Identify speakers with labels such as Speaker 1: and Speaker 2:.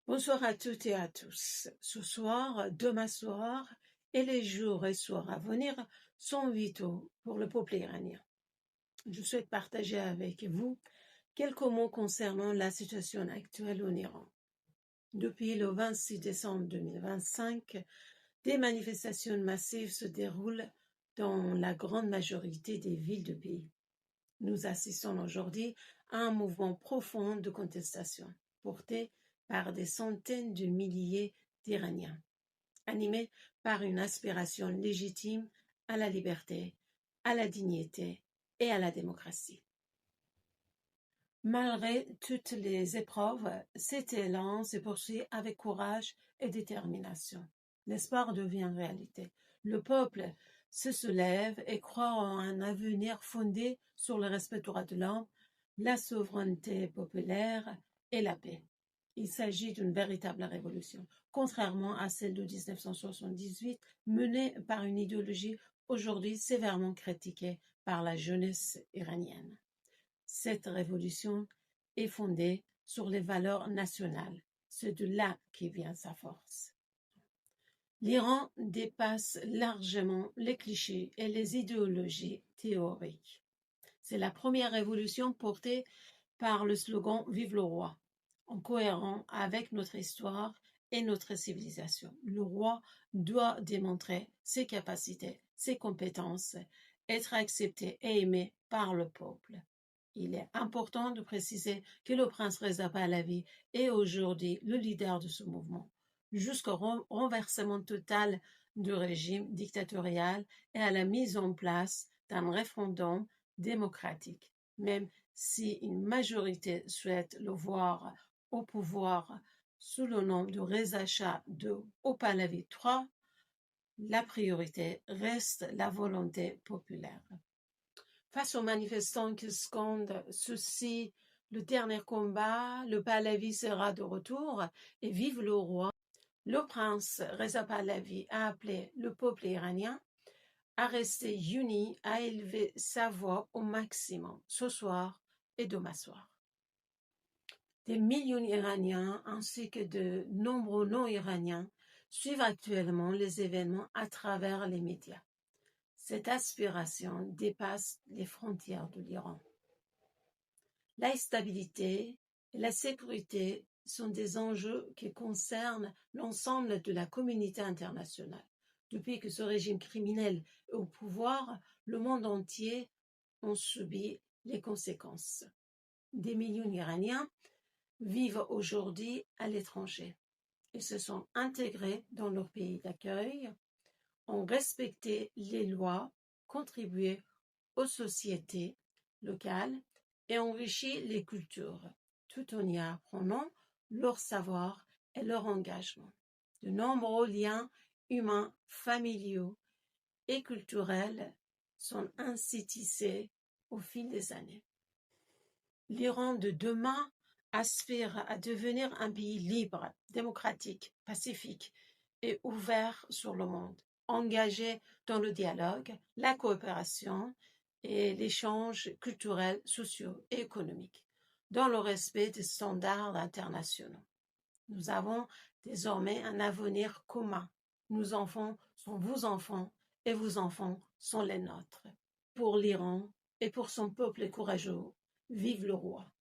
Speaker 1: Bonsoir à toutes et à tous. Ce soir, demain soir et les jours et soirs à venir sont vitaux pour le peuple iranien. Je souhaite partager avec vous quelques mots concernant la situation actuelle en Iran. Depuis le 26 décembre 2025, des manifestations massives se déroulent dans la grande majorité des villes du pays. Nous assistons aujourd'hui à un mouvement profond de contestation, porté par des centaines de milliers d'Iraniens, animés par une aspiration légitime à la liberté, à la dignité et à la démocratie. Malgré toutes les épreuves, cet élan se poursuit avec courage et détermination. L'espoir devient réalité. Le peuple se soulève et croit en un avenir fondé sur le respect des droits de l'homme, la souveraineté populaire et la paix. Il s'agit d'une véritable révolution, contrairement à celle de 1978, menée par une idéologie aujourd'hui sévèrement critiquée par la jeunesse iranienne. Cette révolution est fondée sur les valeurs nationales. C'est de là qu'est vient sa force. L'Iran dépasse largement les clichés et les idéologies théoriques. C'est la première révolution portée par le slogan « Vive le roi », en cohérent avec notre histoire et notre civilisation. Le roi doit démontrer ses capacités, ses compétences, être accepté et aimé par le peuple. Il est important de préciser que le prince Reza Pahlavi est aujourd'hui le leader de ce mouvement, jusqu'au renversement total du régime dictatorial et à la mise en place d'un référendum démocratique. Même si une majorité souhaite le voir au pouvoir sous le nom de Reza Shah II au Pahlavi III, la priorité reste la volonté populaire. Face aux manifestants qui scandent ceci, le dernier combat, le Pahlavi sera de retour et vive le roi, le prince Reza Pahlavi a appelé le peuple iranien à rester unis, à élever sa voix au maximum ce soir et demain soir. Des millions d'Iraniens ainsi que de nombreux non-Iraniens suivent actuellement les événements à travers les médias. Cette aspiration dépasse les frontières de l'Iran. La stabilité et la sécurité sont des enjeux qui concernent l'ensemble de la communauté internationale. Depuis que ce régime criminel est au pouvoir, le monde entier en subit les conséquences. Des millions d'Iraniens vivent aujourd'hui à l'étranger. Ils se sont intégrés dans leur pays d'accueil, ont respecté les lois, contribué aux sociétés locales et enrichi les cultures, tout en y apprenant leur savoir et leur engagement. De nombreux liens humains, familiaux et culturels sont ainsi tissés au fil des années. L'Iran de demain aspire à devenir un pays libre, démocratique, pacifique et ouvert sur le monde, engagé dans le dialogue, la coopération et l'échange culturel, sociaux et économique, dans le respect des standards internationaux. Nous avons désormais un avenir commun. Nos enfants sont vos enfants et vos enfants sont les nôtres. Pour l'Iran et pour son peuple courageux, vive le roi!